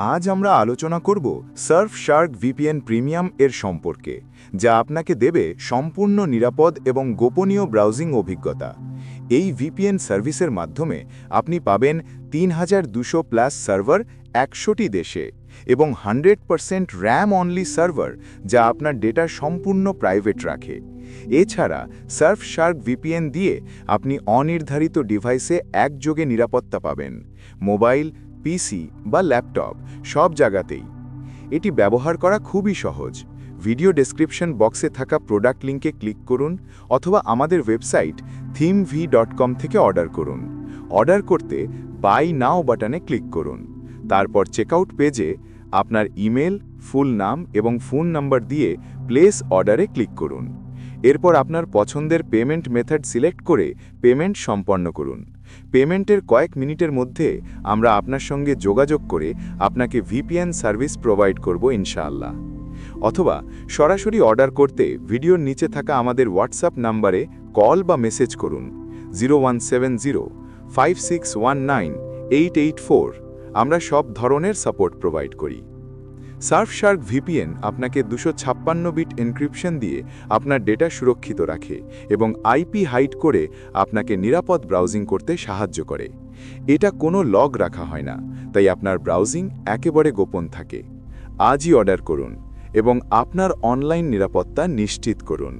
আজ আমরা আলোচনা করব সার্ফশার্ক ভিপিএন প্রিমিয়াম এর সম্পর্কে, যা আপনাকে দেবে সম্পূর্ণ নিরাপদ এবং গোপনীয় ব্রাউজিং অভিজ্ঞতা। এই ভিপিএন সার্ভিসের মাধ্যমে আপনি পাবেন ৩২০০+ সার্ভার ১০০টি দেশে এবং 100% র্যাম অনলি সার্ভার, যা আপনার ডেটা সম্পূর্ণ প্রাইভেট রাখে। এছাড়া সার্ফশার্ক ভিপিএন দিয়ে আপনি অনির্ধারিত ডিভাইসে একযোগে নিরাপত্তা পাবেন, মোবাইল, পিসি বা ল্যাপটপ সব জায়গাতেই। এটি ব্যবহার করা খুবই সহজ। ভিডিও ডেসক্রিপশন বক্সে থাকা প্রোডাক্ট লিঙ্কে ক্লিক করুন অথবা আমাদের ওয়েবসাইট thimv.com থেকে অর্ডার করুন। অর্ডার করতে বাই নাও বাটনে ক্লিক করুন। তারপর চেকআউট পেজে আপনার ইমেল, ফুল নাম এবং ফোন নাম্বার দিয়ে প্লেস অর্ডারে ক্লিক করুন। এরপর আপনার পছন্দের পেমেন্ট মেথড সিলেক্ট করে পেমেন্ট সম্পন্ন করুন। পেমেন্টের কয়েক মিনিটের মধ্যে আমরা আপনার সঙ্গে যোগাযোগ করে আপনাকে ভিপিএন সার্ভিস প্রোভাইড করব ইনশাআল্লাহ। অথবা সরাসরি অর্ডার করতে ভিডিওর নিচে থাকা আমাদের হোয়াটসঅ্যাপ নাম্বারে কল বা মেসেজ করুন 017056198884। আমরা সব ধরনের সাপোর্ট প্রোভাইড করি। সার্ফশার্ক ভিপিএন আপনাকে 256 বিট এনক্রিপশন দিয়ে আপনার ডেটা সুরক্ষিত রাখে এবং আইপি হাইড করে আপনাকে নিরাপদ ব্রাউজিং করতে সাহায্য করে। এটা কোনো লগ রাখা হয় না, তাই আপনার ব্রাউজিং একেবারে গোপন থাকে। আজই অর্ডার করুন এবং আপনার অনলাইন নিরাপত্তা নিশ্চিত করুন।